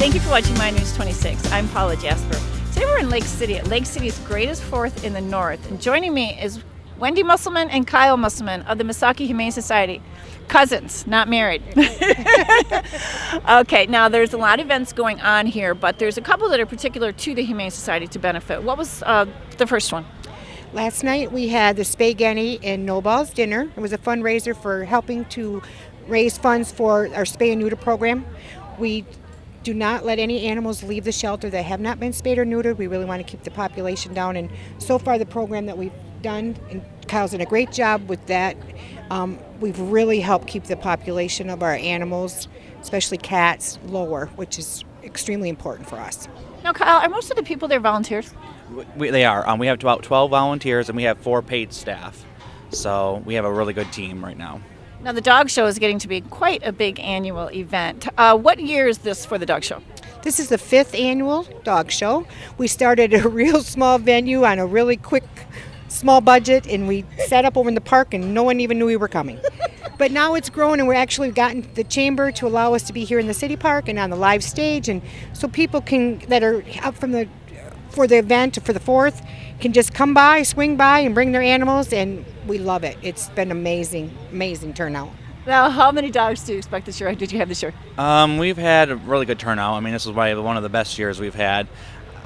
Thank you for watching My News 26. I'm Paula, Jasper. Today we're in Lake City, at Lake City's greatest fourth in the north. And joining me is Wendy Musselman and Kyle Musselman of the Missaukee Humane Society. Cousins, not married. Okay, now there's a lot of events going on here, but there's a couple that are particular to the Humane Society to benefit. What was the first one? Last night we had the Spaghetti and No Balls dinner. It was a fundraiser for helping to raise funds for our spay and neuter program. We do not let any animals leave the shelter that have not been spayed or neutered. We really want to keep the population down, and so far the program that we've done, and Kyle's done a great job with that, we've really helped keep the population of our animals, especially cats, lower, which is extremely important for us. Now, Kyle, are most of the people there volunteers? They are. We have about 12 volunteers and we have 4 paid staff. So we have a really good team right now. Now, the dog show is getting to be quite a big annual event. What year is this for the dog show? This is the 5th annual dog show. We started at a real small venue on a really quick, small budget, and we set up over in the park and no one even knew we were coming. But now it's grown, and we're actually gotten the chamber to allow us to be here in the city park and on the live stage, and so people that are up for the event for the 4th can just come by, swing by, and bring their animals, and we love it. It's been amazing turnout. Now, how many dogs do you expect this year? Did you have this year? We've had a really good turnout. I mean, this is probably one of the best years we've had.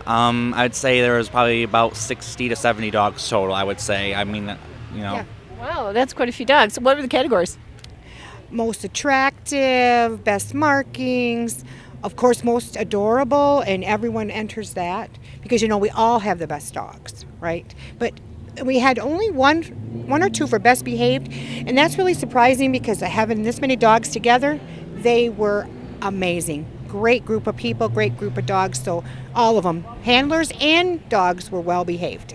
I'd say there was probably about 60 to 70 dogs total, I would say. I mean, you know. Yeah. Wow, that's quite a few dogs. What are the categories? Most attractive, best markings, of course most adorable, and everyone enters that because, we all have the best dogs, right? But we had only one or two for best behaved, and that's really surprising because having this many dogs together, they were amazing. Great group of people, great group of dogs, so all of them, handlers and dogs, were well behaved.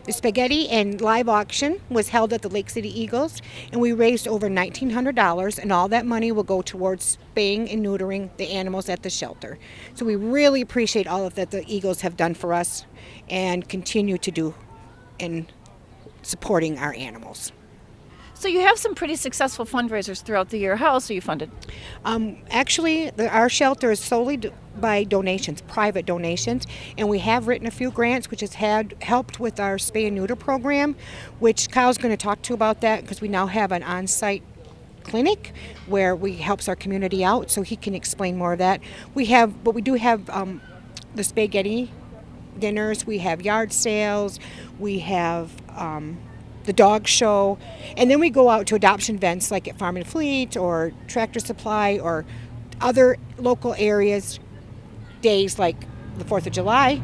The spaghetti and live auction was held at the Lake City Eagles, and we raised over $1,900, and all that money will go towards spaying and neutering the animals at the shelter. So we really appreciate all of that the Eagles have done for us and continue to do in supporting our animals. So you have some pretty successful fundraisers throughout the year. How else are you funded? Actually, our shelter is solely by donations, private donations, and we have written a few grants which has helped with our spay and neuter program, which Kyle's going to talk to about that because we now have an on-site clinic where we helps our community out, so he can explain more of that. We do have the spaghetti dinners, we have yard sales, we have the dog show, and then we go out to adoption events like at Farm and Fleet or Tractor Supply or other local areas. Days like the 4th of July,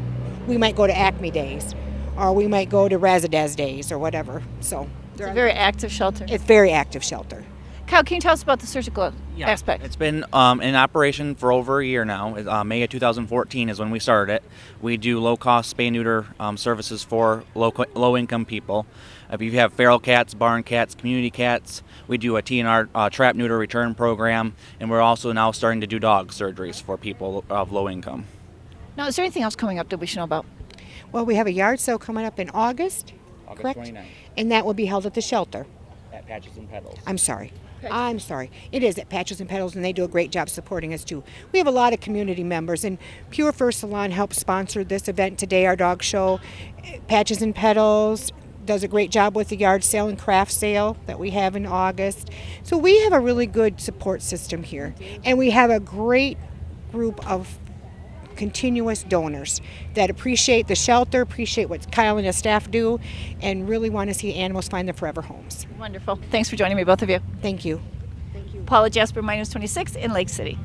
we might go to Acme Days, or we might go to Razadaz Days or whatever. So it's a very active shelter. It's very active shelter. Kyle, can you tell us about the surgical aspect? It's been in operation for over a year now. May of 2014 is when we started it. We do low-cost spay and neuter services for low-income people. If you have feral cats, barn cats, community cats, we do a TNR trap neuter return program, and we're also now starting to do dog surgeries for people of low income. Now, is there anything else coming up that we should know about? Well, we have a yard sale coming up in August, correct? 29th. And that will be held at the shelter. At Patches and Pedals. I'm sorry. It is at Patches and Pedals, and they do a great job supporting us too. We have a lot of community members, and Pure Fur Salon helped sponsor this event today, our dog show. Patches and Pedals does a great job with the yard sale and craft sale that we have in August. So we have a really good support system here, and we have a great group of continuous donors that appreciate the shelter, appreciate what Kyle and his staff do, and really want to see animals find their forever homes. Wonderful. Thanks for joining me, both of you. Thank you. Paula, Jasper, My News 26 in Lake City.